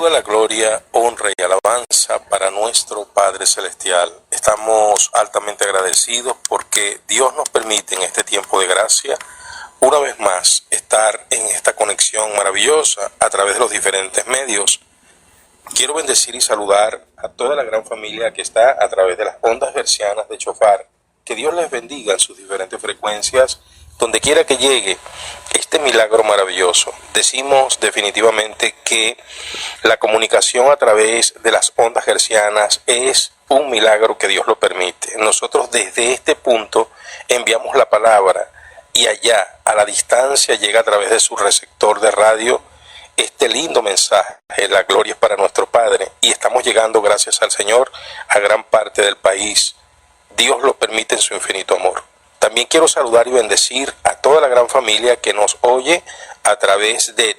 Toda la gloria, honra y alabanza para nuestro Padre Celestial. Estamos altamente agradecidos porque Dios nos permite en este tiempo de gracia, una vez más, estar en esta conexión maravillosa a través de los diferentes medios. Quiero bendecir y saludar a toda la gran familia que está a través de las ondas hercianas de Chofar. Que Dios les bendiga en sus diferentes frecuencias, donde quiera que llegue este milagro maravilloso. Decimos definitivamente que la comunicación a través de las ondas hercianas es un milagro que Dios lo permite. Nosotros desde este punto enviamos la palabra y allá a la distancia llega a través de su receptor de radio este lindo mensaje. La gloria es para nuestro Padre y estamos llegando, gracias al Señor, a gran parte del país. Dios lo permite en su infinito amor. También quiero saludar y bendecir a toda la gran familia que nos oye a través de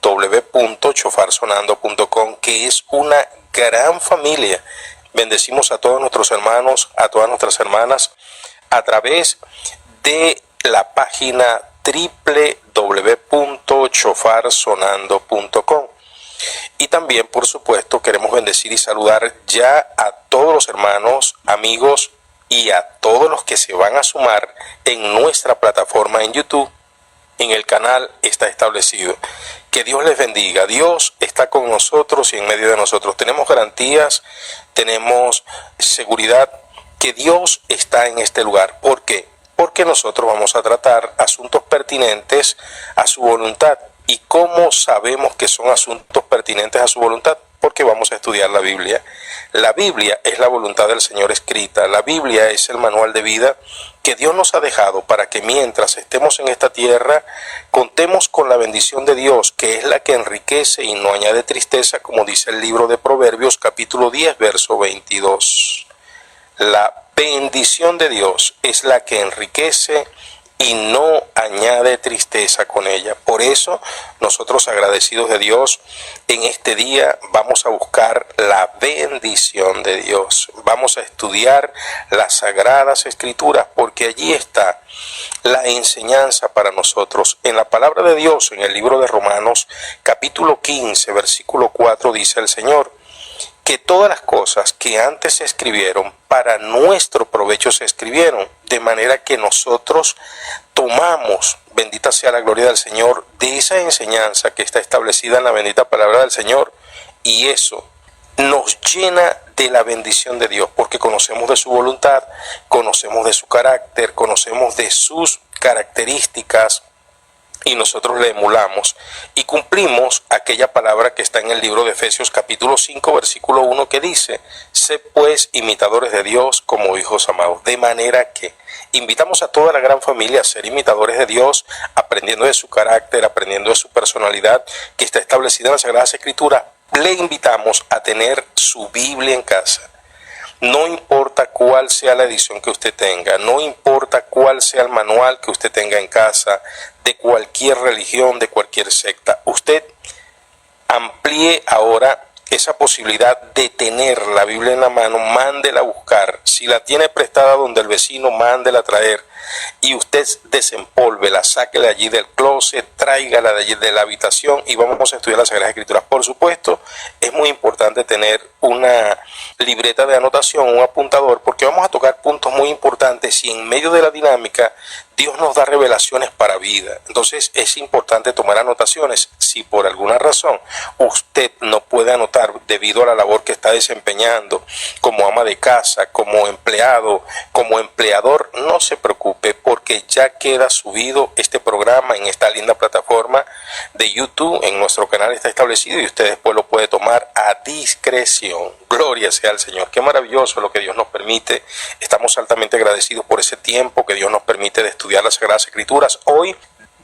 www.chofarsonando.com, que es una gran familia. Bendecimos a todos nuestros hermanos, a todas nuestras hermanas, a través de la página www.chofarsonando.com. Y también, por supuesto, queremos bendecir y saludar ya a todos los hermanos, amigos y a todos los que se van a sumar en nuestra plataforma en YouTube. En el canal está establecido. Que Dios les bendiga. Dios está con nosotros y en medio de nosotros. Tenemos garantías, tenemos seguridad que Dios está en este lugar. ¿Por qué? Porque nosotros vamos a tratar asuntos pertinentes a su voluntad. ¿Y cómo sabemos que son asuntos pertinentes a su voluntad? Porque vamos a estudiar la Biblia. La Biblia es la voluntad del Señor escrita. La Biblia es el manual de vida que Dios nos ha dejado para que mientras estemos en esta tierra, contemos con la bendición de Dios, que es la que enriquece y no añade tristeza, como dice el libro de Proverbios, capítulo 10, verso 22. La bendición de Dios es la que enriquece y no añade tristeza con ella. Por eso, nosotros agradecidos de Dios, en este día vamos a buscar la bendición de Dios. Vamos a estudiar las Sagradas Escrituras, porque allí está la enseñanza para nosotros. En la palabra de Dios, en el libro de Romanos, capítulo 15, versículo 4, dice el Señor, que todas las cosas que antes se escribieron para nuestro provecho se escribieron, de manera que nosotros tomamos, bendita sea la gloria del Señor, de esa enseñanza que está establecida en la bendita palabra del Señor, y eso nos llena de la bendición de Dios, porque conocemos de su voluntad, conocemos de su carácter, conocemos de sus características, y nosotros le emulamos y cumplimos aquella palabra que está en el libro de Efesios capítulo 5 versículo 1, que dice: sé pues imitadores de Dios como hijos amados. De manera que invitamos a toda la gran familia a ser imitadores de Dios, aprendiendo de su carácter, aprendiendo de su personalidad que está establecida en las Sagradas Escrituras. Le invitamos a tener su Biblia en casa. No importa cuál sea la edición que usted tenga, no importa cuál sea el manual que usted tenga en casa, de cualquier religión, de cualquier secta, usted amplíe ahora esa posibilidad de tener la Biblia en la mano, mándela a buscar. Si la tiene prestada donde el vecino, mándela a traer. Y usted desempólvela, sáquela allí del closet, tráigala de allí de la habitación y vamos a estudiar las Sagradas Escrituras. Por supuesto, es muy importante tener una libreta de anotación, un apuntador, porque vamos a tocar puntos muy importantes y en medio de la dinámica Dios nos da revelaciones para vida. Entonces es importante tomar anotaciones. Si por alguna razón usted no puede anotar debido a la labor que está desempeñando como ama de casa, como empleado, como empleador, no se preocupe, porque ya queda subido este programa en esta linda plataforma de YouTube. En nuestro canal está establecido y usted después lo puede tomar a discreción. Gloria sea al Señor. Qué maravilloso lo que Dios nos permite. Estamos altamente agradecidos por ese tiempo que Dios nos permite de estudiar las Sagradas Escrituras. Hoy,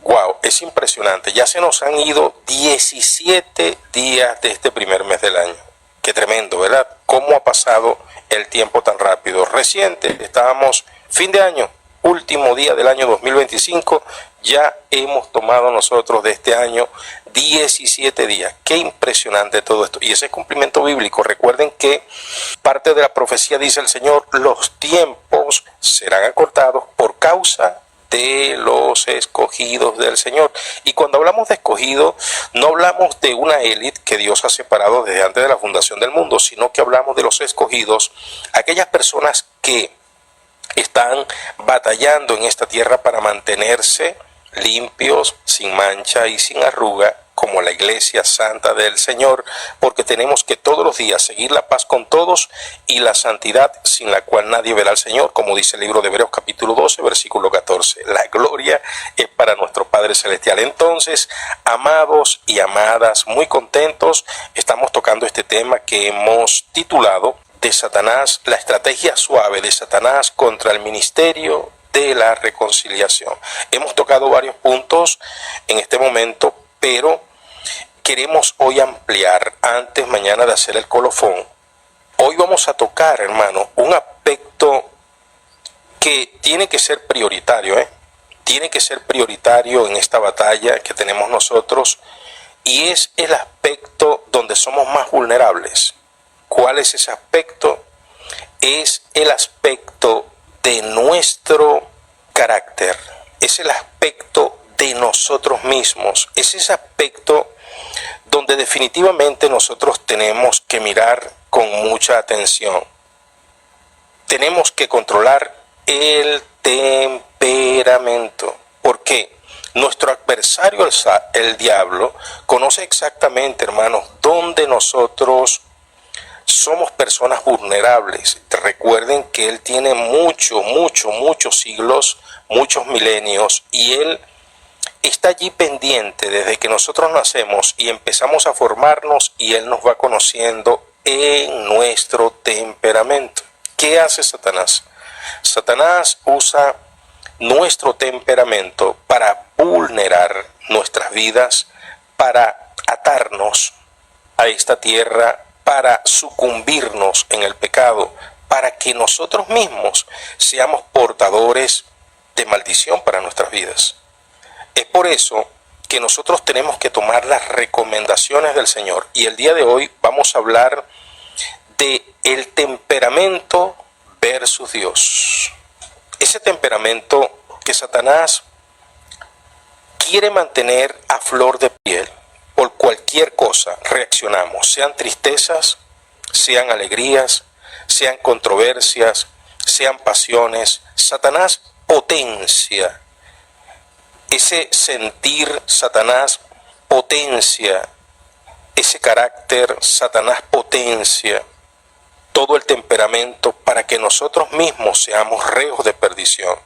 wow, es impresionante. Ya se nos han ido 17 días de este primer mes del año. Qué tremendo, ¿verdad? ¿Cómo ha pasado el tiempo tan rápido? Reciente, estábamos fin de año, último día del año 2025, ya hemos tomado nosotros de este año 17 días. Qué impresionante todo esto. Y ese es cumplimiento bíblico. Recuerden que parte de la profecía dice el Señor: los tiempos serán acortados por causa de los escogidos del Señor. Y cuando hablamos de escogido, no hablamos de una élite que Dios ha separado desde antes de la fundación del mundo, sino que hablamos de los escogidos, aquellas personas que están batallando en esta tierra para mantenerse limpios, sin mancha y sin arruga, como la iglesia santa del Señor, porque tenemos que todos los días seguir la paz con todos y la santidad sin la cual nadie verá al Señor, como dice el libro de Hebreos capítulo 12, versículo 14. La gloria es para nuestro Padre Celestial. Entonces, amados y amadas, muy contentos, estamos tocando este tema que hemos titulado de Satanás, la estrategia suave de Satanás contra el ministerio de la reconciliación. Hemos tocado varios puntos en este momento, pero queremos hoy ampliar antes mañana de hacer el colofón. Hoy vamos a tocar, hermano, un aspecto que tiene que ser prioritario, tiene que ser prioritario en esta batalla que tenemos nosotros, y es el aspecto donde somos más vulnerables. ¿Cuál es ese aspecto? Es el aspecto de nuestro carácter, es el aspecto de nosotros mismos, es ese aspecto donde definitivamente nosotros tenemos que mirar con mucha atención. Tenemos que controlar el temperamento, porque nuestro adversario, el diablo, conoce exactamente, hermanos, dónde nosotros somos personas vulnerables. Recuerden que él tiene muchos siglos, muchos milenios, y él está allí pendiente desde que nosotros nacemos y empezamos a formarnos, y él nos va conociendo en nuestro temperamento. ¿Qué hace Satanás? Satanás usa nuestro temperamento para vulnerar nuestras vidas, para atarnos a esta tierra, para sucumbirnos en el pecado, para que nosotros mismos seamos portadores de maldición para nuestras vidas. Es por eso que nosotros tenemos que tomar las recomendaciones del Señor. Y el día de hoy vamos a hablar de el temperamento versus Dios. Ese temperamento que Satanás quiere mantener a flor de piel. Por cualquier cosa reaccionamos, sean tristezas, sean alegrías, sean controversias, sean pasiones. Satanás potencia ese sentir, Satanás potencia ese carácter, Satanás potencia todo el temperamento para que nosotros mismos seamos reos de perdición.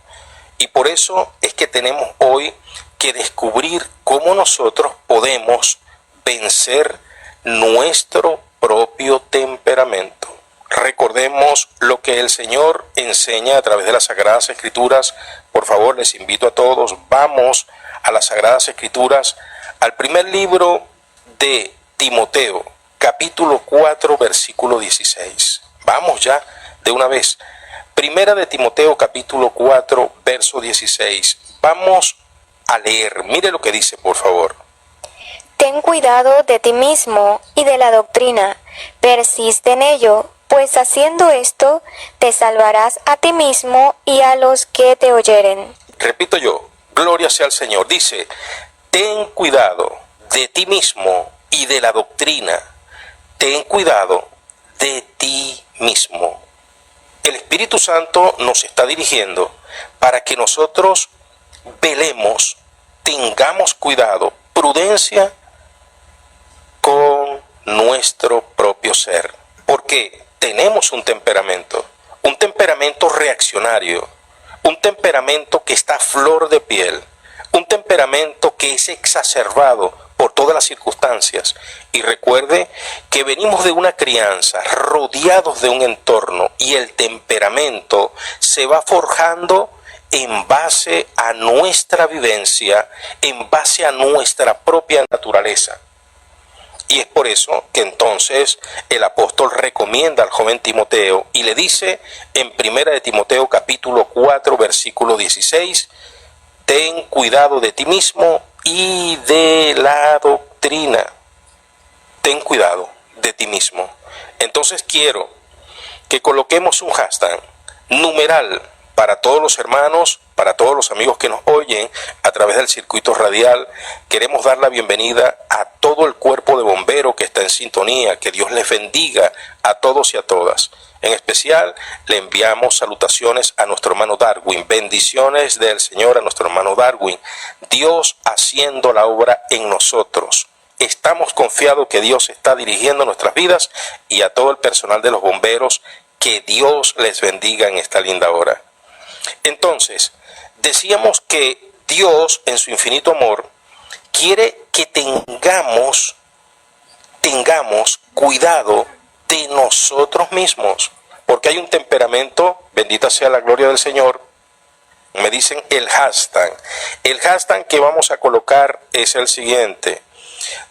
Y por eso es que tenemos hoy que descubrir cómo nosotros podemos vencer nuestro propio temperamento. Recordemos lo que el Señor enseña a través de las Sagradas Escrituras. Por favor, les invito a todos, vamos a las Sagradas Escrituras, al primer libro de Timoteo, capítulo 4, versículo 16. Vamos ya de una vez. Primera de Timoteo, capítulo 4, verso 16. Vamos a leer. Mire lo que dice, por favor. Ten cuidado de ti mismo y de la doctrina. Persiste en ello, pues haciendo esto te salvarás a ti mismo y a los que te oyeren. Repito yo, gloria sea al Señor. Dice, ten cuidado de ti mismo y de la doctrina. Ten cuidado de ti mismo. El Espíritu Santo nos está dirigiendo para que nosotros velemos, tengamos cuidado, prudencia con nuestro propio ser. Porque tenemos un temperamento reaccionario, un temperamento que está a flor de piel, un temperamento que es exacerbado por todas las circunstancias. Y recuerde que venimos de una crianza, rodeados de un entorno, y el temperamento se va forjando en base a nuestra vivencia, en base a nuestra propia naturaleza. Y es por eso que entonces el apóstol recomienda al joven Timoteo y le dice en primera de Timoteo capítulo 4 versículo 16, ten cuidado de ti mismo y de la doctrina. Ten cuidado de ti mismo. Entonces quiero que coloquemos un hashtag, numeral, para todos los hermanos, para todos los amigos que nos oyen a través del circuito radial. Queremos dar la bienvenida a todo el cuerpo de bomberos que está en sintonía. Que Dios les bendiga a todos y a todas. En especial le enviamos salutaciones a nuestro hermano Darwin. Bendiciones del Señor a nuestro hermano Darwin. Dios haciendo la obra en nosotros. Estamos confiados que Dios está dirigiendo nuestras vidas, y a todo el personal de los bomberos, que Dios les bendiga en esta linda hora. Entonces, decíamos que Dios, en su infinito amor, quiere que tengamos cuidado de nosotros mismos, porque hay un temperamento, bendita sea la gloria del Señor. Me dicen el hashtag. El hashtag que vamos a colocar es el siguiente: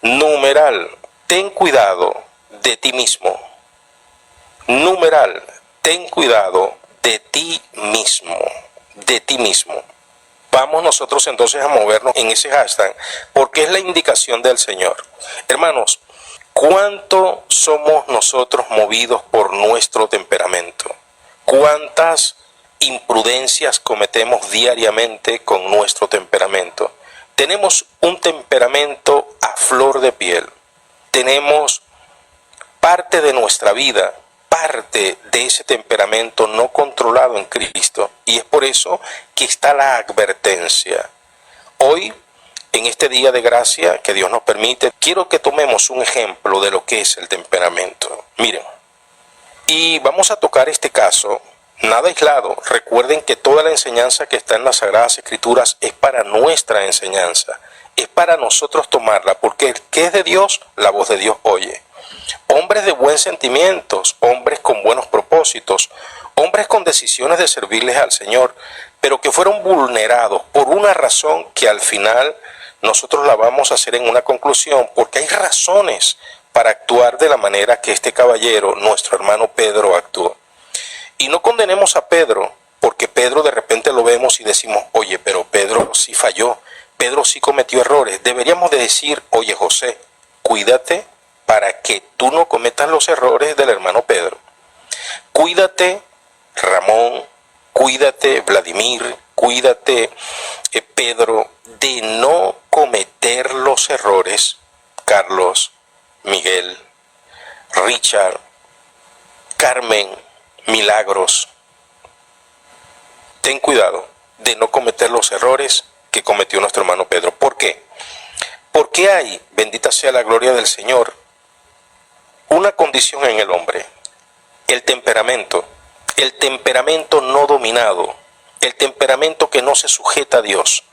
numeral, ten cuidado de ti mismo. Numeral, ten cuidado de ti mismo. De ti mismo. Vamos nosotros entonces a movernos en ese hashtag, porque es la indicación del Señor. Hermanos, ¿cuánto somos nosotros movidos por nuestro temperamento? ¿Cuántas imprudencias cometemos diariamente con nuestro temperamento? Tenemos un temperamento a flor de piel. Tenemos parte de nuestra vida, parte de ese temperamento no controlado en Cristo. Y es por eso que está la advertencia. Hoy, en este día de gracia que Dios nos permite, quiero que tomemos un ejemplo de lo que es el temperamento. Miren, y vamos a tocar este caso, nada aislado. Recuerden que toda la enseñanza que está en las Sagradas Escrituras es para nuestra enseñanza, es para nosotros tomarla, porque el que es de Dios, la voz de Dios oye. Hombres de buen sentimientos, hombres con buenos propósitos, hombres con decisiones de servirles al Señor, pero que fueron vulnerados por una razón que al final nosotros la vamos a hacer en una conclusión, porque hay razones para actuar de la manera que este caballero, nuestro hermano Pedro, actuó. Y no condenemos a Pedro, porque Pedro de repente lo vemos y decimos, oye, pero Pedro sí falló, Pedro sí cometió errores. Deberíamos de decir, oye José, cuídate para que tú no cometas los errores del hermano Pedro. Cuídate, Ramón, cuídate, Vladimir, cuídate, Pedro, de no cometer los errores, Carlos, Miguel, Richard, Carmen, Milagros. Ten cuidado de no cometer los errores que cometió nuestro hermano Pedro. ¿Por qué? Porque hay, bendita sea la gloria del Señor, una condición en el hombre: el temperamento no dominado, el temperamento que no se sujeta a Dios,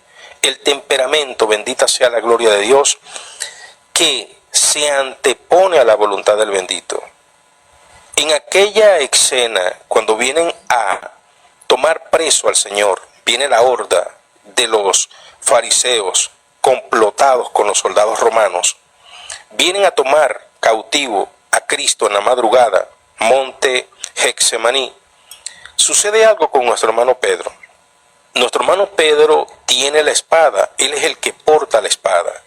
el temperamento, bendita sea la gloria de Dios, que se antepone a la voluntad del bendito. En aquella escena, cuando vienen a tomar preso al Señor, viene la horda de los fariseos complotados con los soldados romanos, vienen a tomar cautivo a Cristo en la madrugada, monte Getsemaní. Sucede algo con nuestro hermano Pedro. Nuestro hermano Pedro tiene la espada, él es el que porta la espada.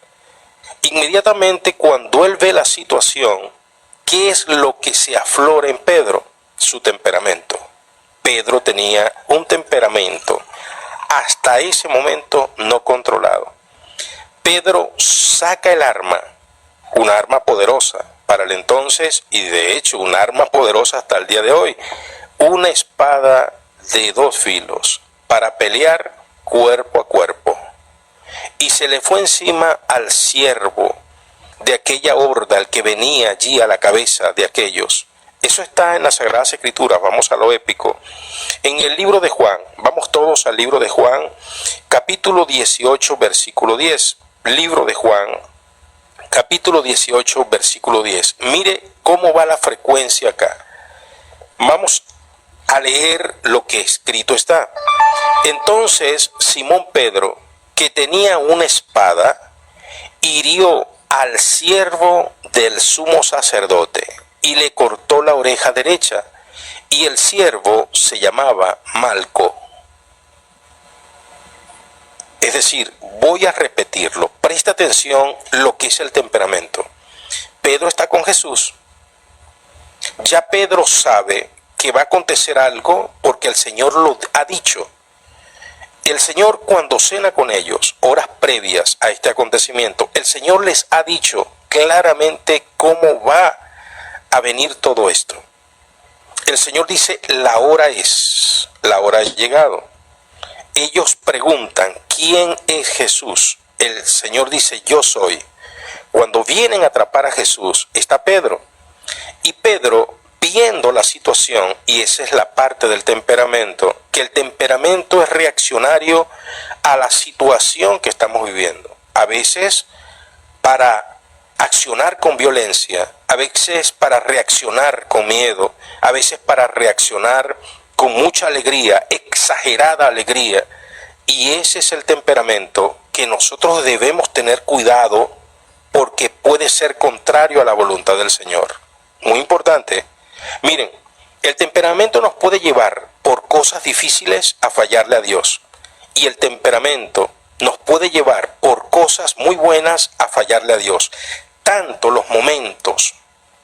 Inmediatamente cuando él ve la situación, ¿qué es lo que se aflora en Pedro? Su temperamento. Pedro tenía un temperamento hasta ese momento no controlado. Pedro saca el arma, una arma poderosa para el entonces, y de hecho un arma poderosa hasta el día de hoy, una espada de 2 filos para pelear cuerpo a cuerpo. Y se le fue encima al siervo de aquella horda, el que venía allí a la cabeza de aquellos. Eso está en las Sagradas Escrituras. Vamos a lo épico. En el libro de Juan, vamos todos al libro de Juan, capítulo 18, versículo 10. Libro de Juan, capítulo 18, versículo 10. Mire cómo va la frecuencia acá. Vamos a leer lo que escrito está. Entonces Simón Pedro, que tenía una espada, hirió al siervo del sumo sacerdote y le cortó la oreja derecha, y el siervo se llamaba Malco. Es decir, voy a repetirlo, presta atención lo que es el temperamento. Pedro está con Jesús. Ya Pedro sabe que que va a acontecer algo porque el Señor lo ha dicho. El Señor, cuando cena con ellos, horas previas a este acontecimiento, el Señor les ha dicho claramente cómo va a venir todo esto. El Señor dice, la hora ha llegado. Ellos preguntan, ¿quién es Jesús? El Señor dice, yo soy. Cuando vienen a atrapar a Jesús, está Pedro. Y Pedro, viendo la situación, y esa es la parte del temperamento, que el temperamento es reaccionario a la situación que estamos viviendo. A veces para accionar con violencia, a veces para reaccionar con miedo, a veces para reaccionar con mucha alegría, exagerada alegría. Y ese es el temperamento que nosotros debemos tener cuidado porque puede ser contrario a la voluntad del Señor. Muy importante. Miren, el temperamento nos puede llevar por cosas difíciles a fallarle a Dios. Y el temperamento nos puede llevar por cosas muy buenas a fallarle a Dios. Tanto los momentos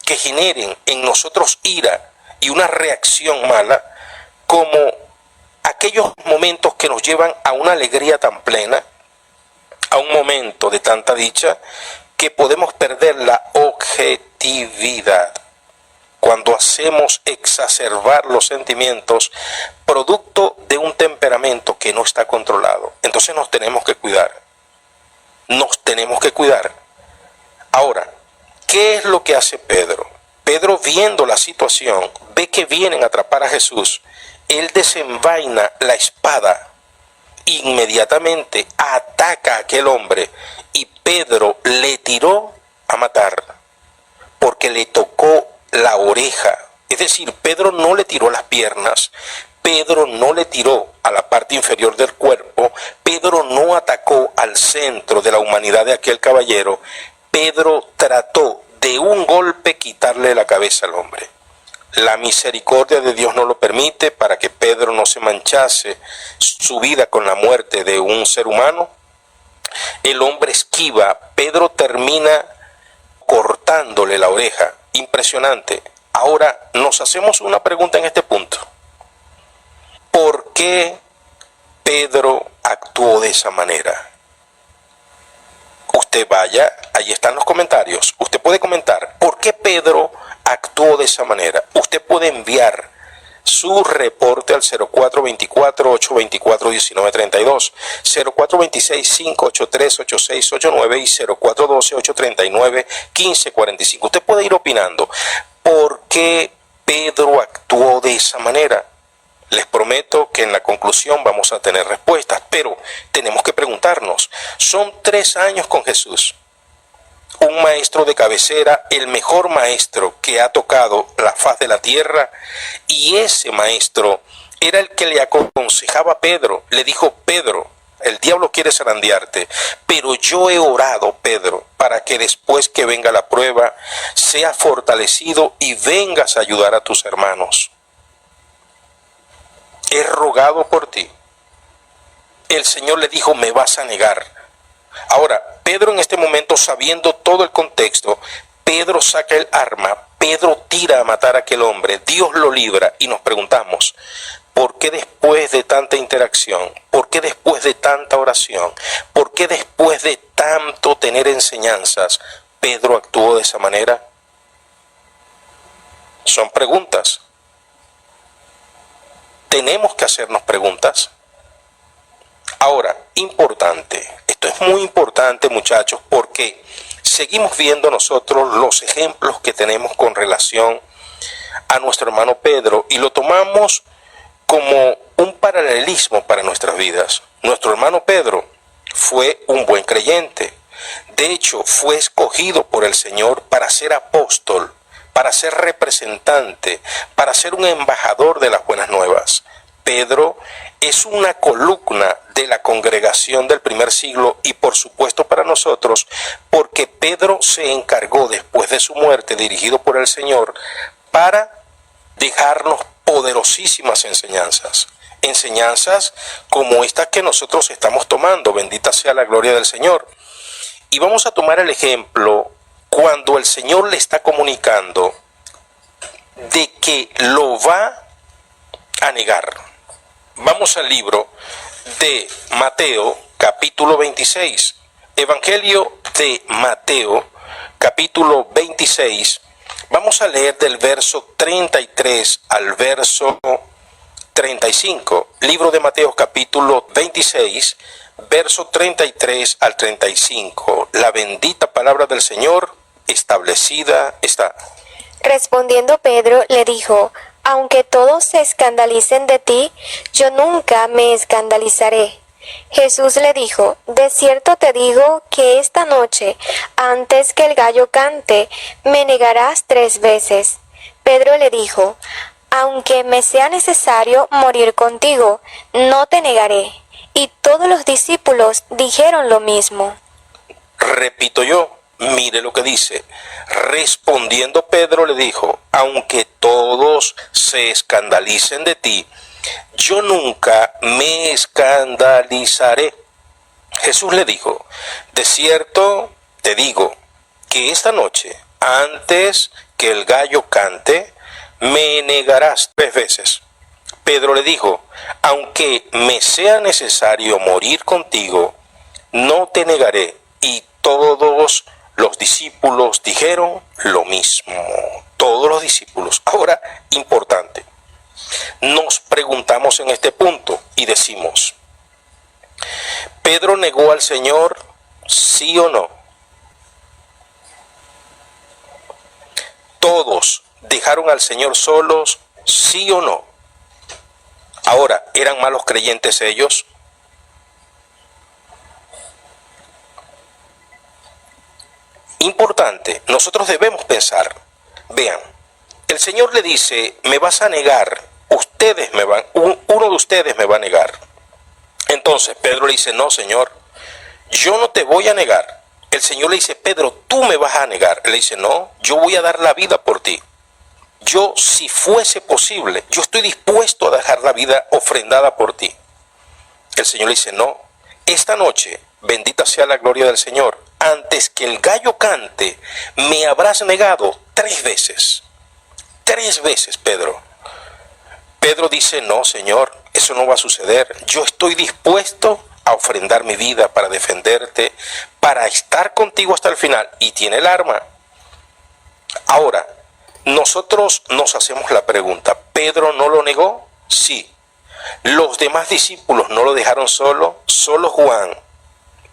que generen en nosotros ira y una reacción mala, como aquellos momentos que nos llevan a una alegría tan plena, a un momento de tanta dicha, que podemos perder la objetividad cuando hacemos exacerbar los sentimientos producto de un temperamento que no está controlado. Entonces nos tenemos que cuidar. Nos tenemos que cuidar. Ahora, ¿qué es lo que hace Pedro? Pedro, viendo la situación, ve que vienen a atrapar a Jesús. Él desenvaina la espada, inmediatamente ataca a aquel hombre y Pedro le tiró a matar porque le tocó la oreja. Es decir, Pedro no le tiró las piernas, Pedro no le tiró a la parte inferior del cuerpo, Pedro no atacó al centro de la humanidad de aquel caballero. Pedro trató de un golpe quitarle la cabeza al hombre. La misericordia de Dios no lo permite para que Pedro no se manchase su vida con la muerte de un ser humano. El hombre esquiva, Pedro termina cortándole la oreja. Impresionante. Ahora nos hacemos una pregunta en este punto. ¿Por qué Pedro actuó de esa manera? Usted vaya, ahí están los comentarios. Usted puede comentar por qué Pedro actuó de esa manera. Usted puede enviar su reporte al 0424-824-1932, 0426-583-8689 y 0412-839-1545. Usted puede ir opinando. ¿Por qué Pedro actuó de esa manera? Les prometo que en la conclusión vamos a tener respuestas, pero tenemos que preguntarnos. Son 3 años con Jesús. Un maestro de cabecera, el mejor maestro que ha tocado la faz de la tierra, y ese maestro era el que le aconsejaba a Pedro. Le dijo, Pedro, el diablo quiere zarandearte, pero yo he orado, Pedro, para que después que venga la prueba, seas fortalecido y vengas a ayudar a tus hermanos. He rogado por ti. El Señor le dijo, me vas a negar. Ahora, Pedro en este momento, sabiendo todo el contexto, Pedro saca el arma, Pedro tira a matar a aquel hombre, Dios lo libra y nos preguntamos, ¿por qué después de tanta interacción? ¿Por qué después de tanta oración? ¿Por qué después de tanto tener enseñanzas, Pedro actuó de esa manera? Son preguntas. Tenemos que hacernos preguntas. Ahora, importante, esto es muy importante, muchachos, porque seguimos viendo nosotros los ejemplos que tenemos con relación a nuestro hermano Pedro y lo tomamos como un paralelismo para nuestras vidas. Nuestro hermano Pedro fue un buen creyente. De hecho, fue escogido por el Señor para ser apóstol, para ser representante, para ser un embajador de las buenas nuevas. Pedro es una columna de la congregación del primer siglo y por supuesto para nosotros, porque Pedro se encargó después de su muerte, dirigido por el Señor, para dejarnos poderosísimas enseñanzas. Enseñanzas como estas que nosotros estamos tomando, bendita sea la gloria del Señor. Y vamos a tomar el ejemplo cuando el Señor le está comunicando de que lo va a negar. Vamos al libro de Mateo, capítulo 26. Evangelio de Mateo, capítulo 26. Vamos a leer del verso 33 al verso 35. Libro de Mateo, capítulo 26, verso 33 al 35. La bendita palabra del Señor establecida está. Respondiendo Pedro le dijo: Aunque todos se escandalicen de ti, yo nunca me escandalizaré. Jesús le dijo: De cierto te digo que esta noche, antes que el gallo cante, me negarás 3 veces. Pedro le dijo: Aunque me sea necesario morir contigo, no te negaré. Y todos los discípulos dijeron lo mismo. Repito yo, mire lo que dice. Respondiendo Pedro le dijo: Aunque todos se escandalicen de ti, yo nunca me escandalizaré. Jesús le dijo: De cierto te digo que esta noche, antes que el gallo cante, me negarás 3 veces. Pedro le dijo: Aunque me sea necesario morir contigo, no te negaré. Y todos los discípulos dijeron lo mismo. Todos los discípulos. Ahora, importante. Nos preguntamos en este punto y decimos: ¿Pedro negó al Señor, sí o no? ¿Todos dejaron al Señor solos, sí o no? Ahora, ¿eran malos creyentes ellos? Importante, nosotros debemos pensar. Vean, el Señor le dice: me vas a negar, uno de ustedes me va a negar. Entonces Pedro le dice: no, Señor, yo no te voy a negar. El Señor le dice: Pedro, tú me vas a negar. Él le dice: no, yo voy a dar la vida por ti. Yo, si fuese posible, yo estoy dispuesto a dejar la vida ofrendada por ti. El Señor le dice: no, esta noche, bendita sea la gloria del Señor, antes que el gallo cante, me habrás negado 3 veces. 3 veces, Pedro. Pedro dice: no, Señor, eso no va a suceder. Yo estoy dispuesto a ofrendar mi vida para defenderte, para estar contigo hasta el final. Y tiene el arma. Ahora, nosotros nos hacemos la pregunta: ¿Pedro no lo negó? Sí. Los demás discípulos no lo dejaron solo. Solo Juan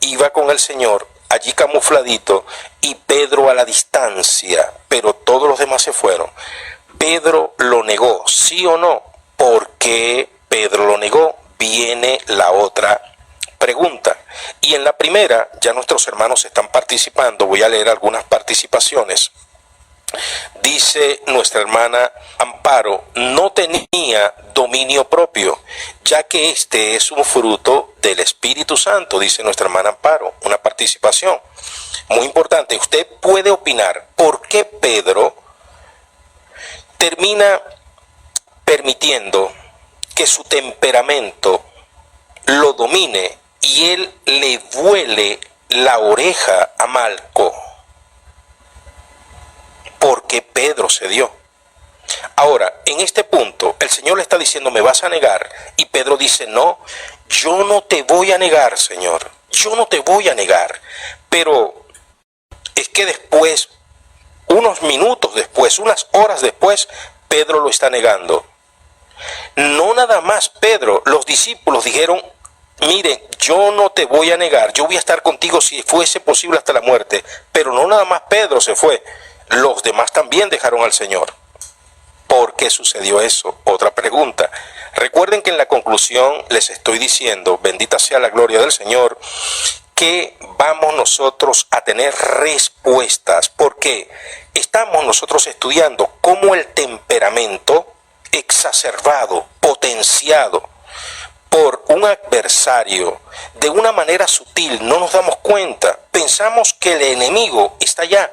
iba con el Señor, allí camufladito, y Pedro a la distancia, pero todos los demás se fueron. ¿Pedro lo negó, sí o no? ¿Por qué Pedro lo negó? Viene la otra pregunta. Y en la primera, ya nuestros hermanos están participando. Voy a leer algunas participaciones. Dice nuestra hermana Amparo: no tenía dominio propio, ya que este es un fruto del Espíritu Santo, dice nuestra hermana Amparo. Una participación muy importante. Usted puede opinar por qué Pedro termina permitiendo que su temperamento lo domine y él le vuele la oreja a Malco. Porque Pedro cedió. Ahora, en este punto, el Señor le está diciendo: me vas a negar. Y Pedro dice: no, yo no te voy a negar, Señor. Yo no te voy a negar. Pero es que después, unos minutos después, unas horas después, Pedro lo está negando. No nada más Pedro, los discípulos dijeron: miren, yo no te voy a negar, yo voy a estar contigo si fuese posible hasta la muerte. Pero no nada más Pedro se fue. Los demás también dejaron al Señor. ¿Por qué sucedió eso? Otra pregunta. Recuerden que en la conclusión les estoy diciendo, bendita sea la gloria del Señor, que vamos nosotros a tener respuestas. Porque estamos nosotros estudiando cómo el temperamento exacerbado, potenciado por un adversario de una manera sutil, no nos damos cuenta. Pensamos que el enemigo está allá.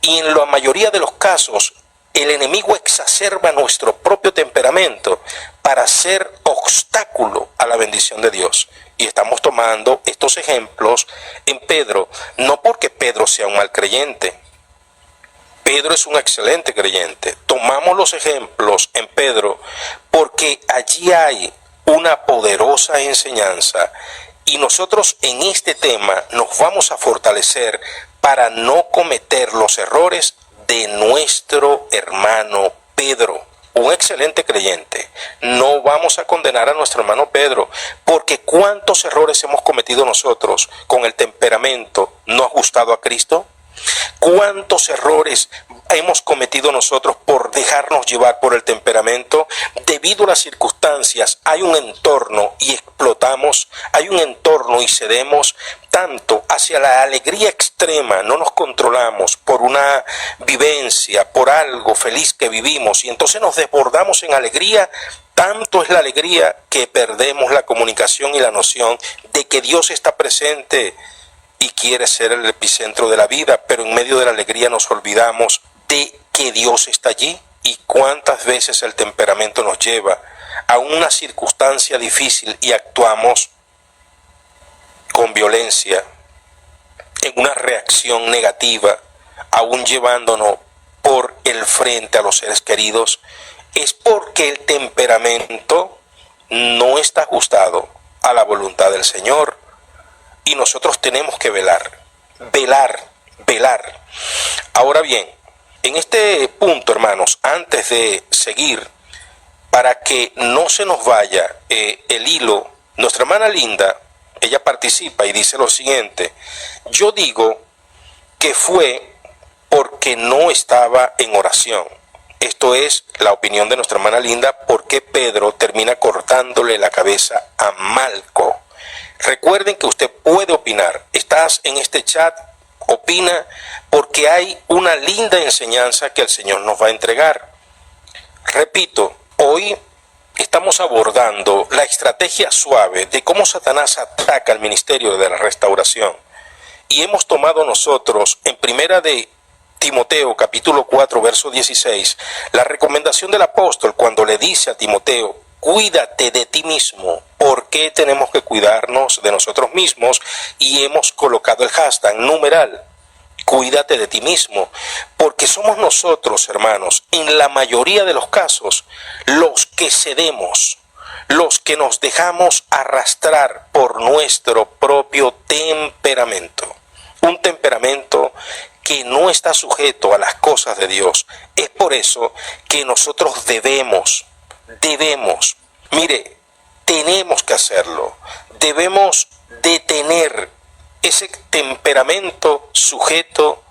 Y en la mayoría de los casos, el enemigo exacerba nuestro propio temperamento para ser obstáculo a la bendición de Dios. Y estamos tomando estos ejemplos en Pedro, no porque Pedro sea un mal creyente. Pedro es un excelente creyente. Tomamos los ejemplos en Pedro porque allí hay una poderosa enseñanza y nosotros en este tema nos vamos a fortalecer para no cometer los errores de nuestro hermano Pedro. Un excelente creyente. No vamos a condenar a nuestro hermano Pedro, porque ¿cuántos errores hemos cometido nosotros con el temperamento no ajustado a Cristo? ¿Cuántos errores hemos cometido nosotros por dejarnos llevar por el temperamento? Debido a las circunstancias, hay un entorno y explotamos, hay un entorno y cedemos tanto hacia la alegría extrema, no nos controlamos por una vivencia, por algo feliz que vivimos y entonces nos desbordamos en alegría. Tanto es la alegría que perdemos la comunicación y la noción de que Dios está presente y quiere ser el epicentro de la vida, pero en medio de la alegría nos olvidamos de que Dios está allí. Y cuántas veces el temperamento nos lleva a una circunstancia difícil y actuamos con violencia, en una reacción negativa, aún llevándonos por el frente a los seres queridos, es porque el temperamento no está ajustado a la voluntad del Señor. Y nosotros tenemos que velar. Ahora bien, en este punto, hermanos, antes de seguir, para que no se nos vaya el hilo, nuestra hermana Linda, ella participa y dice lo siguiente: yo digo que fue porque no estaba en oración. Esto es la opinión de nuestra hermana Linda, porque Pedro termina cortándole la cabeza a Malco. Recuerden que usted puede opinar. Estás en este chat, opina, porque hay una linda enseñanza que el Señor nos va a entregar. Repito, hoy estamos abordando la estrategia suave de cómo Satanás ataca el ministerio de la restauración. Y hemos tomado nosotros, en primera de Timoteo, capítulo 4, verso 16, la recomendación del apóstol cuando le dice a Timoteo: cuídate de ti mismo. ¿Por qué tenemos que cuidarnos de nosotros mismos? Y hemos colocado el hashtag numeral: cuídate de ti mismo. Porque somos nosotros, hermanos, en la mayoría de los casos, los que cedemos, los que nos dejamos arrastrar por nuestro propio temperamento. Un temperamento que no está sujeto a las cosas de Dios. Es por eso que nosotros debemos, mire, tenemos que hacerlo. Debemos detener ese temperamento sujeto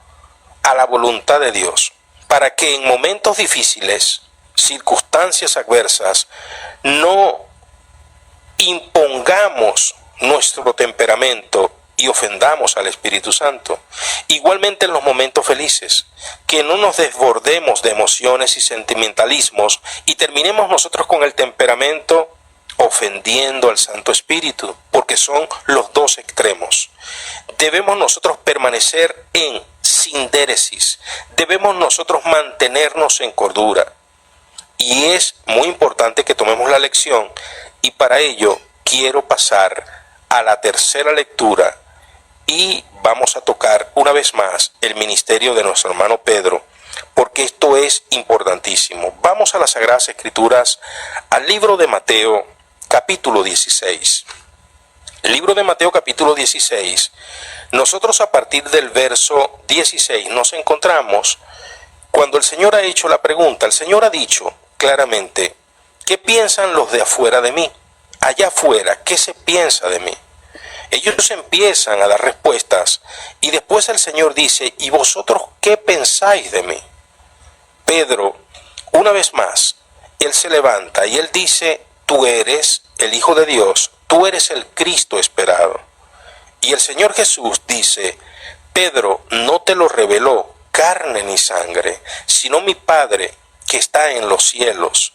a la voluntad de Dios, para que en momentos difíciles, circunstancias adversas, no impongamos nuestro temperamento y ofendamos al Espíritu Santo. Igualmente en los momentos felices, que no nos desbordemos de emociones y sentimentalismos y terminemos nosotros con el temperamento ofendiendo al Santo Espíritu, porque son los dos extremos. Debemos nosotros permanecer en sindéresis, debemos nosotros mantenernos en cordura. Y es muy importante que tomemos la lección, y para ello quiero pasar a la tercera lectura y vamos a tocar una vez más el ministerio de nuestro hermano Pedro, porque esto es importantísimo. Vamos a las Sagradas Escrituras, al libro de Mateo, capítulo 16. El libro de Mateo, capítulo 16, nosotros a partir del verso 16 nos encontramos cuando el Señor ha hecho la pregunta. El Señor ha dicho claramente: ¿qué piensan los de afuera de mí? Allá afuera, ¿qué se piensa de mí? Ellos empiezan a dar respuestas y después el Señor dice: ¿y vosotros qué pensáis de mí? Pedro, una vez más, él se levanta y él dice: tú eres el Hijo de Dios, tú eres el Cristo esperado. Y el Señor Jesús dice: Pedro, no te lo reveló carne ni sangre, sino mi Padre que está en los cielos.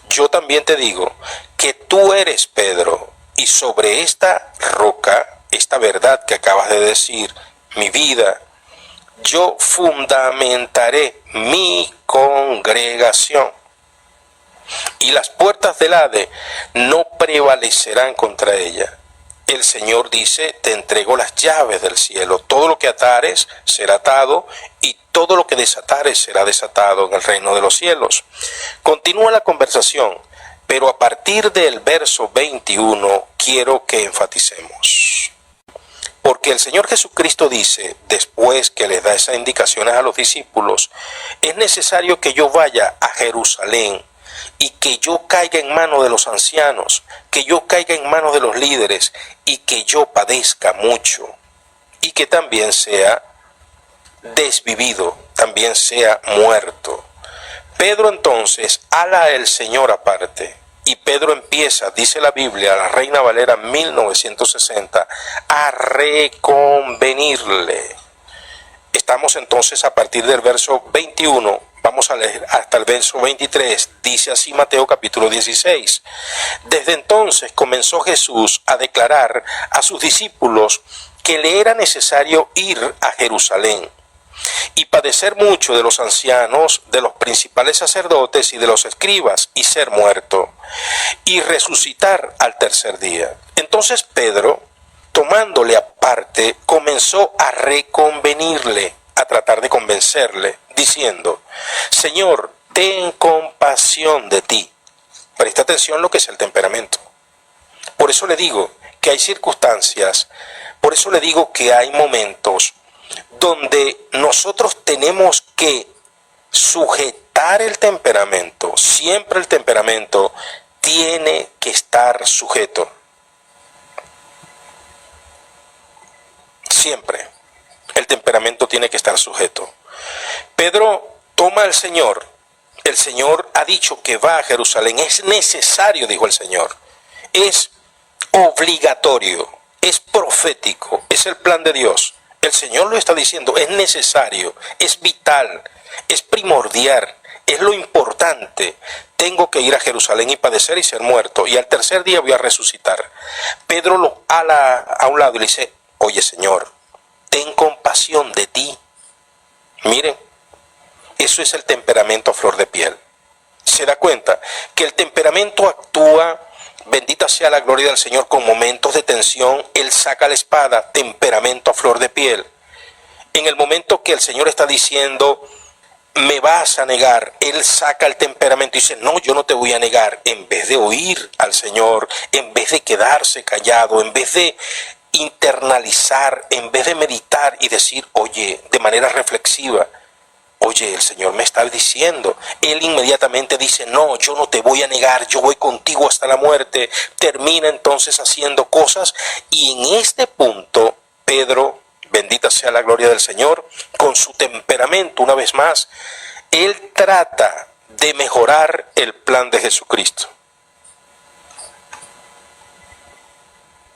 Yo también te digo que tú eres Pedro, y sobre esta roca, esta verdad que acabas de decir, mi vida, yo fundamentaré mi congregación, y las puertas del Hades no prevalecerán contra ella. el Señor dice, te entrego las llaves del cielo. Todo lo que atares será atado y todo lo que desatares será desatado en el reino de los cielos. Continúa la conversación, pero a partir del verso 21 quiero que enfaticemos. Porque el Señor Jesucristo dice, después que les da esas indicaciones a los discípulos, es necesario que yo vaya a Jerusalén y que yo caiga en manos de los ancianos, que yo caiga en manos de los líderes y que yo padezca mucho y que también sea desvivido, también sea muerto. Pedro entonces ala al Señor aparte y Pedro empieza, dice la Biblia, la Reina Valera 1960, a reconvenirle. Estamos entonces a partir del verso 21, vamos a leer hasta el verso 23, dice así Mateo capítulo 16. Desde entonces comenzó Jesús a declarar a sus discípulos que le era necesario ir a Jerusalén y padecer mucho de los ancianos, de los principales sacerdotes y de los escribas, y ser muerto, y resucitar al tercer día. Entonces Pedro, tomándole aparte, comenzó a reconvenirle, a tratar de convencerle, diciendo, Señor, ten compasión de ti. Presta atención a lo que es el temperamento. Por eso le digo que hay circunstancias, por eso le digo que hay momentos donde nosotros tenemos que sujetar el temperamento. Siempre el temperamento tiene que estar sujeto. Siempre el temperamento tiene que estar sujeto. Pedro toma al Señor. El Señor ha dicho que va a Jerusalén. Es necesario, dijo el Señor. Es obligatorio, es profético, es el plan de Dios. El Señor lo está diciendo, es necesario, es vital, es primordial, es lo importante. Tengo que ir a Jerusalén y padecer y ser muerto, y al tercer día voy a resucitar. Pedro lo ala a un lado y le dice, oye Señor, ten compasión de ti. Miren, eso es el temperamento a flor de piel. Se da cuenta que el temperamento actúa, bendita sea la gloria del Señor, con momentos de tensión. Él saca la espada, temperamento a flor de piel. En el momento que el Señor está diciendo, me vas a negar, Él saca el temperamento y dice, no, yo no te voy a negar. En vez de oír al Señor, en vez de quedarse callado, en vez de internalizar, en vez de meditar y decir, oye, de manera reflexiva, oye, el Señor me está diciendo. Él inmediatamente dice, no, yo no te voy a negar, yo voy contigo hasta la muerte. Termina entonces haciendo cosas. Y en este punto, Pedro, bendita sea la gloria del Señor, con su temperamento, una vez más, él trata de mejorar el plan de Jesucristo.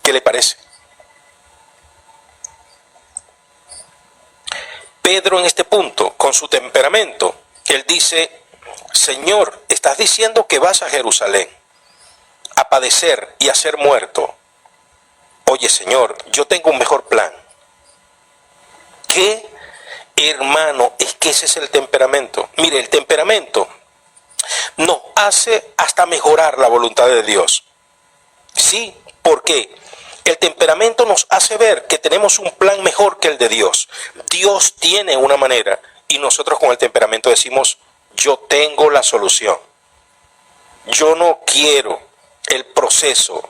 ¿Qué le parece? Pedro en este punto, con su temperamento, él dice, Señor, estás diciendo que vas a Jerusalén a padecer y a ser muerto. Oye, Señor, yo tengo un mejor plan. ¿Qué, hermano? Es que ese es el temperamento. Mire, el temperamento nos hace hasta mejorar la voluntad de Dios. Sí, ¿por qué? El temperamento nos hace ver que tenemos un plan mejor que el de Dios. Dios tiene una manera y nosotros con el temperamento decimos, yo tengo la solución. Yo no quiero el proceso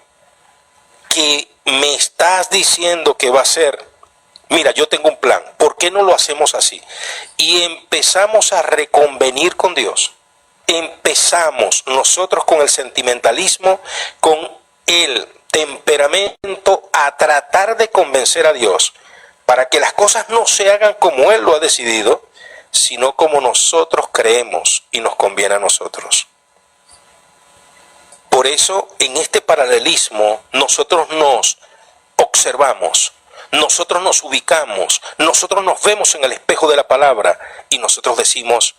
que me estás diciendo que va a ser. Mira, yo tengo un plan. ¿Por qué no lo hacemos así? Y empezamos a reconvenir con Dios. Empezamos nosotros con el sentimentalismo, con el temperamento, a tratar de convencer a Dios para que las cosas no se hagan como Él lo ha decidido, sino como nosotros creemos y nos conviene a nosotros. Por eso, en este paralelismo, nosotros nos observamos, nosotros nos ubicamos, nosotros nos vemos en el espejo de la palabra y nosotros decimos,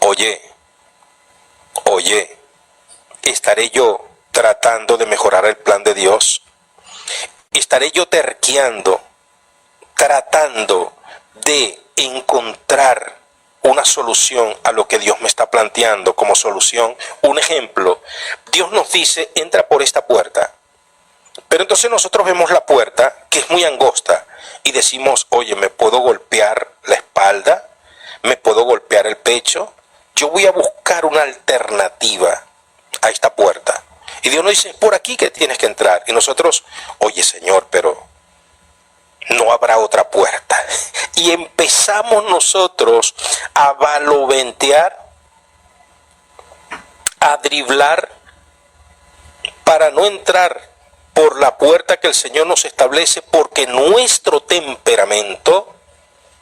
oye, ¿estaré yo tratando de mejorar el plan de Dios? ¿Estaré yo terqueando, tratando de encontrar una solución a lo que Dios me está planteando como solución? Un ejemplo, Dios nos dice, entra por esta puerta. Pero entonces nosotros vemos la puerta, que es muy angosta, y decimos, oye, ¿me puedo golpear la espalda? ¿Me puedo golpear el pecho? Yo voy a buscar una alternativa a esta puerta. Y Dios nos dice, es por aquí que tienes que entrar. Y nosotros, oye Señor, pero no habrá otra puerta. Y empezamos nosotros a baloventear, a driblar, para no entrar por la puerta que el Señor nos establece, porque nuestro temperamento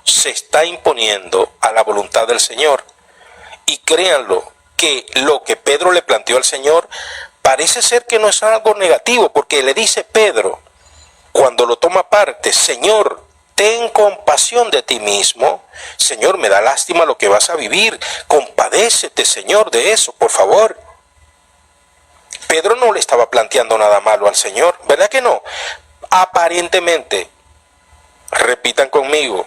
se está imponiendo a la voluntad del Señor. Y créanlo, que lo que Pedro le planteó al Señor parece ser que no es algo negativo, porque le dice Pedro, cuando lo toma aparte, Señor, ten compasión de ti mismo. Señor, me da lástima lo que vas a vivir. Compadécete, Señor, de eso, por favor. Pedro no le estaba planteando nada malo al Señor, ¿verdad que no? Aparentemente, repitan conmigo,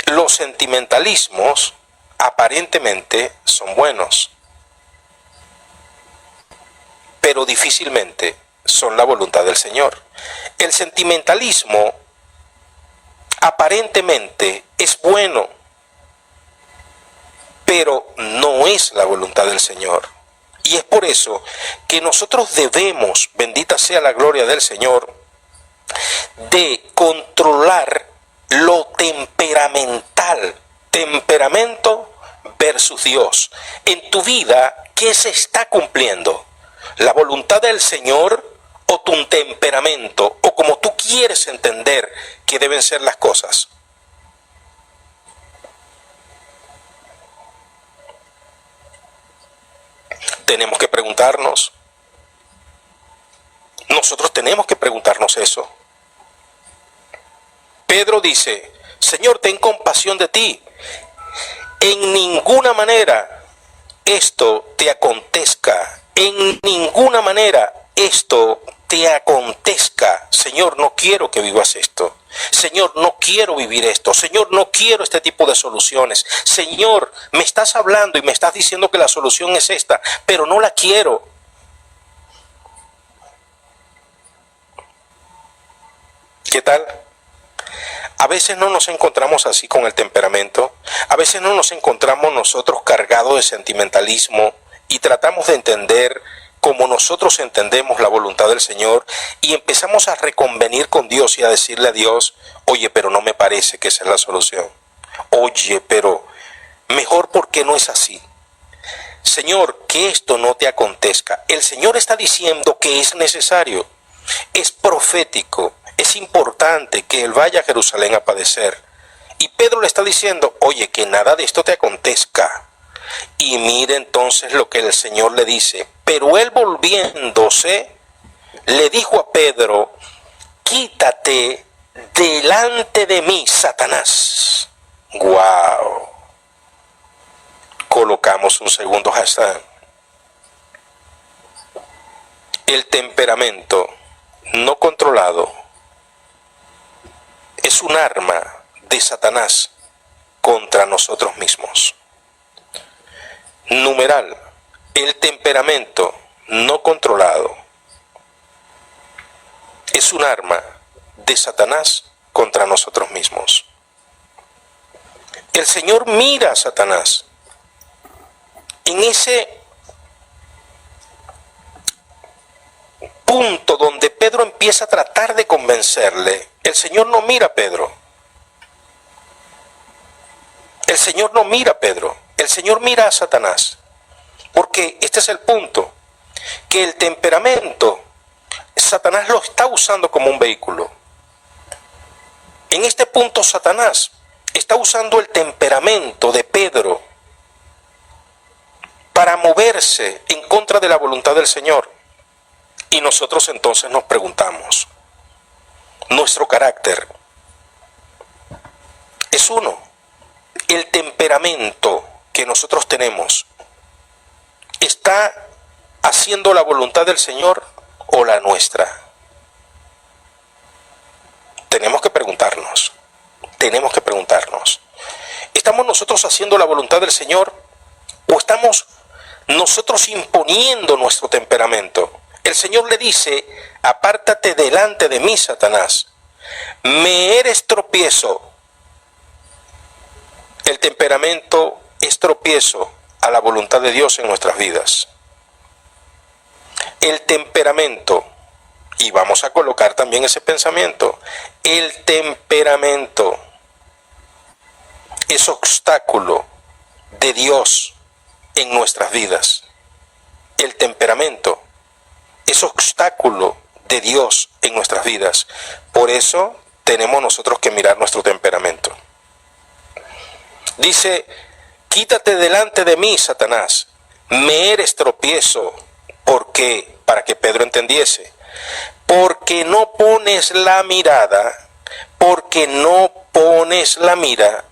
los sentimentalismos aparentemente son buenos, pero difícilmente son la voluntad del Señor. El sentimentalismo aparentemente es bueno, pero no es la voluntad del Señor. Y es por eso que nosotros debemos, bendita sea la gloria del Señor, de controlar lo temperamental, temperamento versus Dios. En tu vida, ¿qué se está cumpliendo? ¿La voluntad del Señor o tu temperamento? O como tú quieres entender que deben ser las cosas. Tenemos que preguntarnos. Nosotros tenemos que preguntarnos eso. Pedro dice, Señor, ten compasión de ti. En ninguna manera esto te acontezca. En ninguna manera esto te acontezca. Señor, no quiero que vivas esto. Señor, no quiero vivir esto. Señor, no quiero este tipo de soluciones. Señor, me estás hablando y me estás diciendo que la solución es esta, pero no la quiero. ¿Qué tal? A veces no nos encontramos así con el temperamento. A veces no nos encontramos nosotros cargados de sentimentalismo y tratamos de entender como nosotros entendemos la voluntad del Señor y empezamos a reconvenir con Dios y a decirle a Dios, oye, pero no me parece que esa es la solución. Oye, pero mejor porque no es así. Señor, que esto no te acontezca. El Señor está diciendo que es necesario, es profético, es importante que Él vaya a Jerusalén a padecer. Y Pedro le está diciendo, oye, que nada de esto te acontezca. Y mire entonces lo que el Señor le dice. Pero él volviéndose, le dijo a Pedro, quítate delante de mí, Satanás. ¡Guau! Colocamos un segundo hashtag. El temperamento no controlado es un arma de Satanás contra nosotros mismos. Numeral, el temperamento no controlado es un arma de Satanás contra nosotros mismos. El Señor mira a Satanás en ese punto donde Pedro empieza a tratar de convencerle. El Señor no mira a Pedro. El Señor no mira a Pedro. El Señor mira a Satanás. Porque este es el punto. Que el temperamento, Satanás lo está usando como un vehículo. En este punto Satanás está usando el temperamento de Pedro para moverse en contra de la voluntad del Señor. Y nosotros entonces nos preguntamos, ¿nuestro carácter es uno? ¿El temperamento que nosotros tenemos está haciendo la voluntad del Señor o la nuestra? Tenemos que preguntarnos. ¿Estamos nosotros haciendo la voluntad del Señor o estamos nosotros imponiendo nuestro temperamento? El Señor le dice: apártate delante de mí, Satanás. Me eres tropiezo. El temperamento es tropiezo a la voluntad de Dios en nuestras vidas. El temperamento, y vamos a colocar también ese pensamiento, el temperamento es obstáculo de Dios en nuestras vidas. El temperamento es obstáculo de Dios en nuestras vidas. Por eso tenemos nosotros que mirar nuestro temperamento. Dice: quítate delante de mí, Satanás, me eres tropiezo. ¿Por qué? Para que Pedro entendiese. Porque no pones la mirada,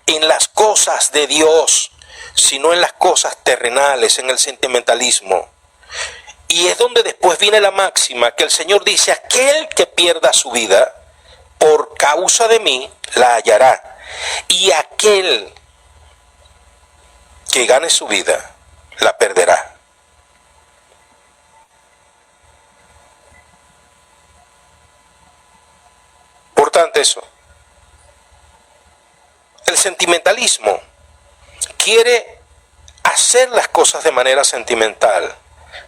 en las cosas de Dios, sino en las cosas terrenales, en el sentimentalismo. Y es donde después viene la máxima que el Señor dice: aquel que pierda su vida por causa de mí la hallará, y aquel que gane su vida la perderá. Importante eso. El sentimentalismo quiere hacer las cosas de manera sentimental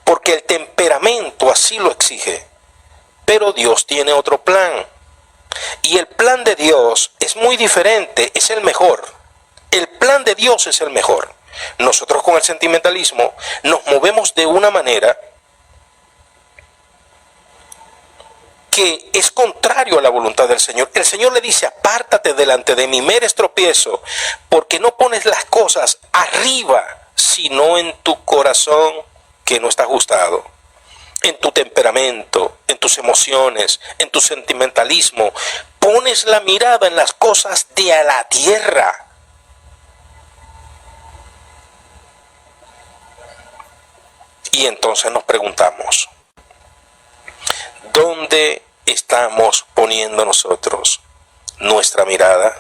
porque el temperamento así lo exige. Pero Dios tiene otro plan. Y el plan de Dios es muy diferente, es el mejor. El plan de Dios es el mejor. Nosotros con el sentimentalismo nos movemos de una manera que es contrario a la voluntad del Señor. El Señor le dice: apártate delante de mí, me eres tropiezo, porque no pones las cosas arriba, sino en tu corazón que no está ajustado, en tu temperamento, en tus emociones, en tu sentimentalismo. Pones la mirada en las cosas de a la tierra. Y entonces nos preguntamos: ¿dónde estamos poniendo nosotros nuestra mirada?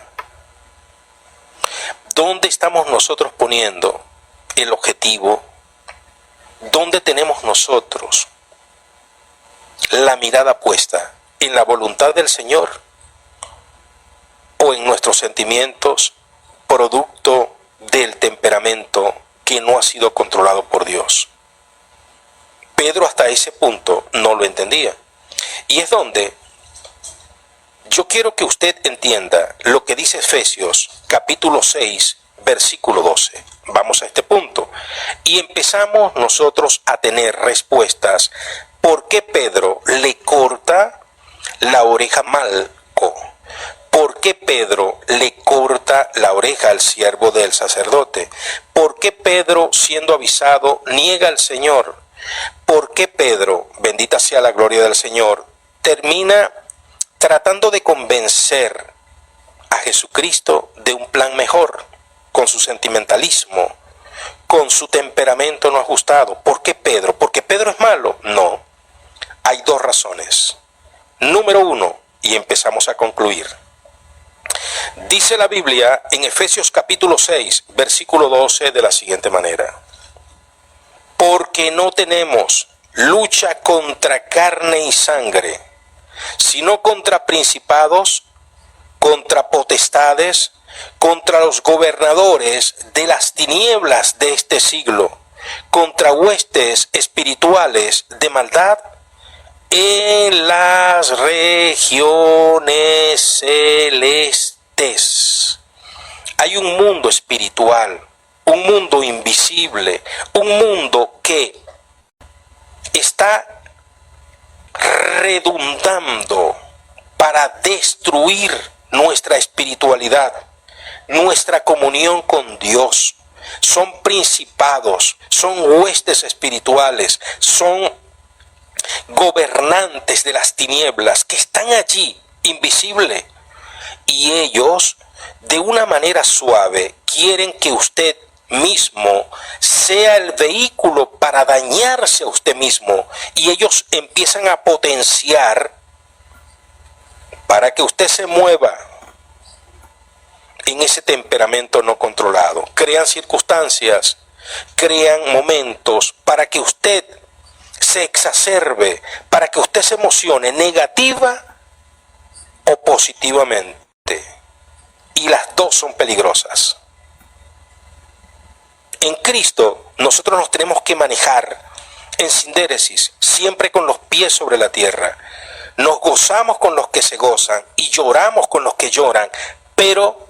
¿Dónde estamos nosotros poniendo el objetivo? ¿Dónde tenemos nosotros la mirada puesta? ¿En la voluntad del Señor o en nuestros sentimientos, producto del temperamento que no ha sido controlado por Dios? Pedro hasta ese punto no lo entendía. Y es donde yo quiero que usted entienda lo que dice Efesios capítulo 6, versículo 12. Vamos a este punto. Y empezamos nosotros a tener respuestas. ¿Por qué Pedro le corta la oreja a Malco? ¿Por qué Pedro le corta la oreja al siervo del sacerdote? ¿Por qué Pedro, siendo avisado, niega al Señor? ¿Por qué Pedro, bendita sea la gloria del Señor, termina tratando de convencer a Jesucristo de un plan mejor, con su sentimentalismo, con su temperamento no ajustado? ¿Por qué Pedro? ¿Porque Pedro es malo? No. Hay dos razones. Número uno, y empezamos a concluir. Dice la Biblia en Efesios capítulo 6, versículo 12 de la siguiente manera: porque no tenemos lucha contra carne y sangre, sino contra principados, contra potestades, contra los gobernadores de las tinieblas de este siglo, contra huestes espirituales de maldad en las regiones celestes. Hay un mundo espiritual, un mundo invisible, un mundo que está redundando para destruir nuestra espiritualidad, nuestra comunión con Dios. Son principados, son huestes espirituales, son gobernantes de las tinieblas que están allí, invisible, y ellos de una manera suave quieren que usted mismo sea el vehículo para dañarse a usted mismo, y ellos empiezan a potenciar para que usted se mueva en ese temperamento no controlado. Crean circunstancias, crean momentos para que usted se exacerbe para que usted se emocione negativa o positivamente. Y las dos son peligrosas. En Cristo nosotros nos tenemos que manejar en sindéresis, siempre con los pies sobre la tierra. Nos gozamos con los que se gozan y lloramos con los que lloran, pero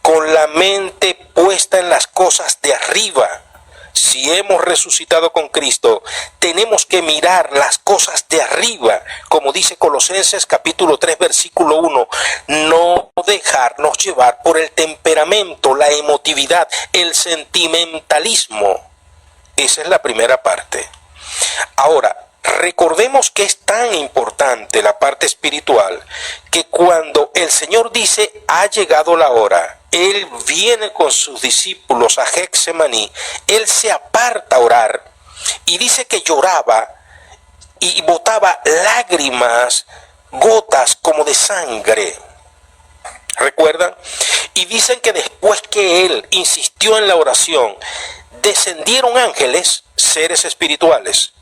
con la mente puesta en las cosas de arriba. Si hemos resucitado con Cristo, tenemos que mirar las cosas de arriba, como dice Colosenses capítulo 3, versículo 1, no dejarnos llevar por el temperamento, la emotividad, el sentimentalismo. Esa es la primera parte. Ahora, recordemos que es tan importante la parte espiritual que cuando el Señor dice ha llegado la hora, Él viene con sus discípulos a Getsemaní, Él se aparta a orar y dice que lloraba y botaba lágrimas, gotas como de sangre. ¿Recuerdan? Y dicen que después que Él insistió en la oración, descendieron ángeles, seres espirituales.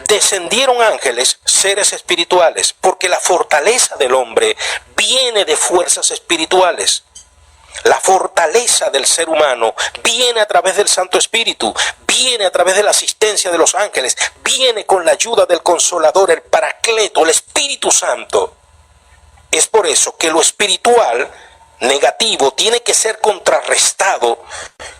Descendieron ángeles, seres espirituales, porque la fortaleza del hombre viene de fuerzas espirituales. La fortaleza del ser humano viene a través del Santo Espíritu, viene a través de la asistencia de los ángeles, viene con la ayuda del Consolador, el Paracleto, el Espíritu Santo. Es por eso que lo espiritual negativo tiene que ser contrarrestado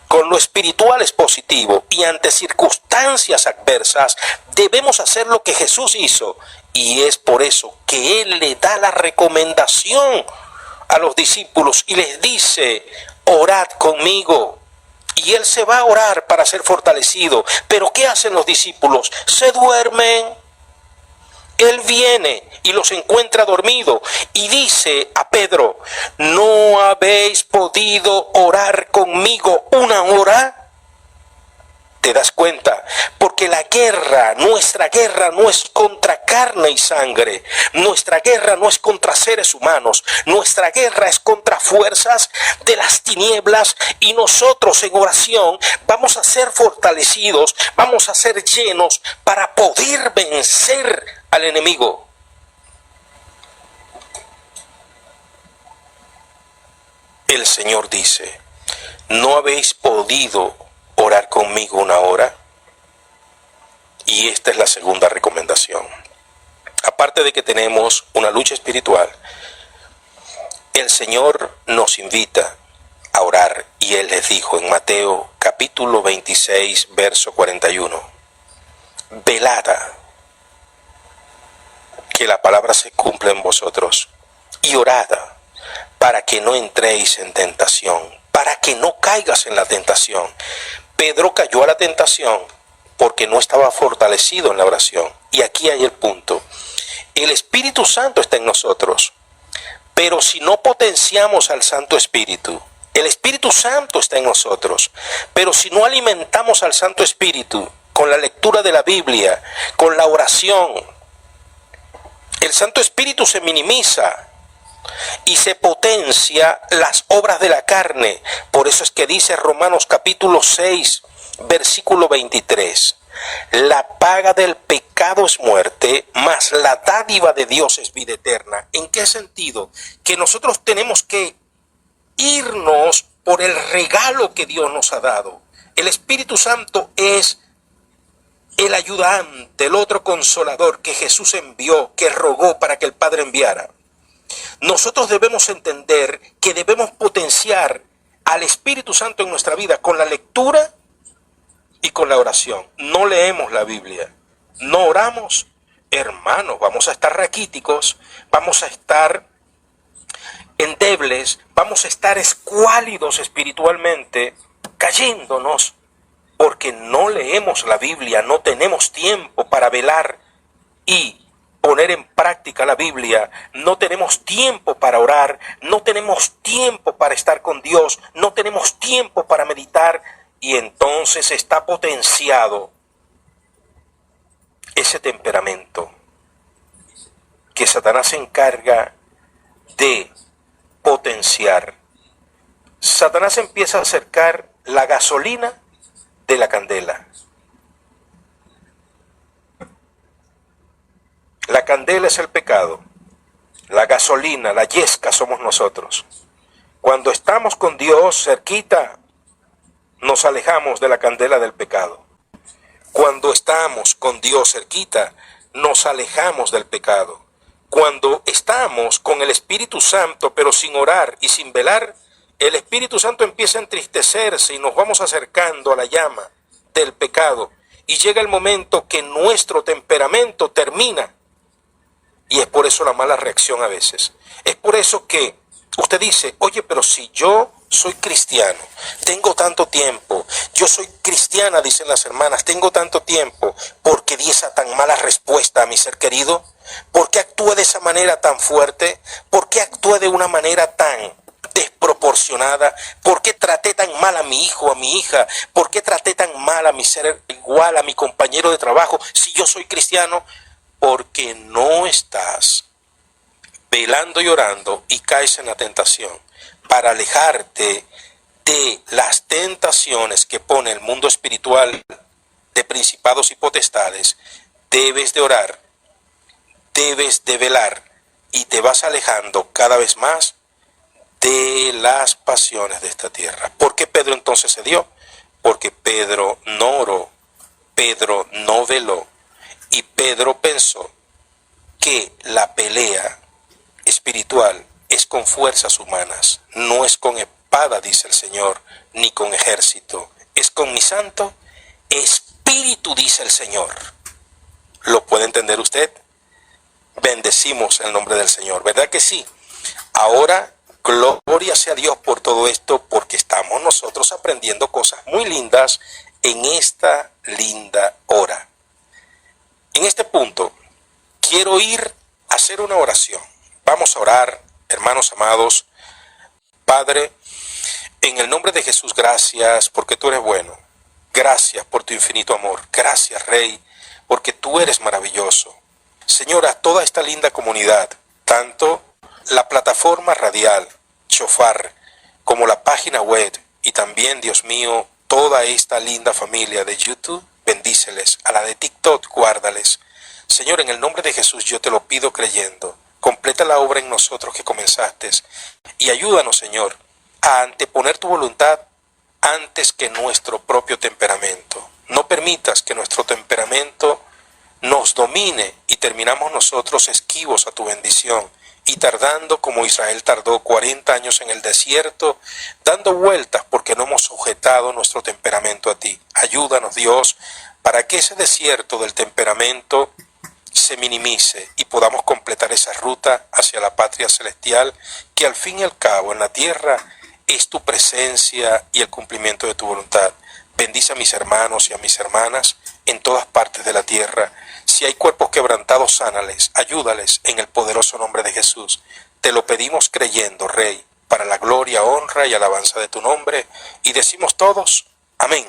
con lo espiritual es positivo, y ante circunstancias adversas debemos hacer lo que Jesús hizo, y es por eso que Él le da la recomendación a los discípulos y les dice: orad conmigo. Y Él se va a orar para ser fortalecido. Pero ¿qué hacen los discípulos? Se duermen. Él viene y los encuentra dormidos y dice a Pedro: ¿no habéis podido orar conmigo una hora? ¿Te das cuenta? Porque la guerra, nuestra guerra no es contra carne y sangre. Nuestra guerra no es contra seres humanos. Nuestra guerra es contra fuerzas de las tinieblas, y nosotros en oración vamos a ser fortalecidos, vamos a ser llenos para poder vencer al enemigo. El Señor dice: ¿no habéis podido orar conmigo una hora? Y esta es la segunda recomendación. Aparte de que tenemos una lucha espiritual, el Señor nos invita a orar, y Él les dijo en Mateo capítulo 26, verso 41: velad, que la palabra se cumpla en vosotros, y orad para que no entréis en tentación, para que no caigas en la tentación. Pedro cayó a la tentación porque no estaba fortalecido en la oración. Y aquí hay el punto. El Espíritu Santo está en nosotros, pero si no potenciamos al Santo Espíritu, el Espíritu Santo está en nosotros, pero si no alimentamos al Santo Espíritu con la lectura de la Biblia, con la oración, el Santo Espíritu se minimiza y se potencia las obras de la carne. Por eso es que dice Romanos capítulo 6, versículo 23: la paga del pecado es muerte, mas la dádiva de Dios es vida eterna. ¿En qué sentido? Que nosotros tenemos que irnos por el regalo que Dios nos ha dado. El Espíritu Santo es el ayudante, el otro consolador que Jesús envió, que rogó para que el Padre enviara. Nosotros debemos entender que debemos potenciar al Espíritu Santo en nuestra vida con la lectura y con la oración. No leemos la Biblia, no oramos, hermanos, vamos a estar raquíticos, vamos a estar endebles, vamos a estar escuálidos espiritualmente, cayéndonos, porque no leemos la Biblia, no tenemos tiempo para velar y poner en práctica la Biblia, no tenemos tiempo para orar, no tenemos tiempo para estar con Dios, no tenemos tiempo para meditar, y entonces está potenciado ese temperamento que Satanás se encarga de potenciar. Satanás empieza a acercar la gasolina de la candela. La candela es el pecado. La gasolina, la yesca somos nosotros. Cuando estamos con Dios cerquita, nos alejamos de la candela del pecado. Cuando estamos con Dios cerquita, nos alejamos del pecado. Cuando estamos con el Espíritu Santo, pero sin orar y sin velar, el Espíritu Santo empieza a entristecerse y nos vamos acercando a la llama del pecado. Y llega el momento que nuestro temperamento termina. Y es por eso la mala reacción a veces. Es por eso que usted dice, oye, pero si yo soy cristiano, tengo tanto tiempo, yo soy cristiana, dicen las hermanas, tengo tanto tiempo, ¿por qué di esa tan mala respuesta a mi ser querido? ¿Por qué actué de esa manera tan fuerte? ¿Por qué actué de una manera tan desproporcionada? ¿Por qué traté tan mal a mi hijo, a mi hija? ¿Por qué traté tan mal a mi ser igual, a mi compañero de trabajo, si yo soy cristiano? Porque no estás velando y orando y caes en la tentación. Para alejarte de las tentaciones que pone el mundo espiritual de principados y potestades, debes de orar, debes de velar y te vas alejando cada vez más de las pasiones de esta tierra. ¿Por qué Pedro entonces se dio? Porque Pedro no oró, Pedro no veló y Pedro pensó que la pelea espiritual es con fuerzas humanas, no es con espada, dice el Señor, ni con ejército, es con mi santo espíritu, dice el Señor. ¿Lo puede entender usted? Bendecimos el nombre del Señor, ¿verdad que sí? Ahora, gloria sea a Dios por todo esto, porque estamos nosotros aprendiendo cosas muy lindas en esta linda hora. En este punto, quiero ir a hacer una oración. Vamos a orar, hermanos amados. Padre, en el nombre de Jesús, gracias porque tú eres bueno. Gracias por tu infinito amor. Gracias, Rey, porque tú eres maravilloso. Señor, a toda esta linda comunidad, tanto la plataforma radial, Shofar, como la página web y también, Dios mío, toda esta linda familia de YouTube, bendíceles. A la de TikTok, guárdales. Señor, en el nombre de Jesús yo te lo pido creyendo. Completa la obra en nosotros que comenzaste y ayúdanos, Señor, a anteponer tu voluntad antes que nuestro propio temperamento. No permitas que nuestro temperamento nos domine y terminamos nosotros esquivos a tu bendición y tardando como Israel tardó 40 años en el desierto, dando vueltas porque no hemos sujetado nuestro temperamento a ti. Ayúdanos, Dios, para que ese desierto del temperamento se minimice y podamos completar esa ruta hacia la patria celestial, que al fin y al cabo en la tierra es tu presencia y el cumplimiento de tu voluntad. Bendice a mis hermanos y a mis hermanas en todas partes de la tierra. Si hay cuerpos quebrantados, sánales, ayúdales en el poderoso nombre de Jesús. Te lo pedimos creyendo, Rey, para la gloria, honra y alabanza de tu nombre. Y decimos todos, amén.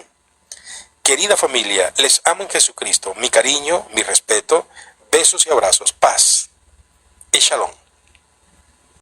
Querida familia, les amo en Jesucristo. Mi cariño, mi respeto, besos y abrazos, paz y shalom.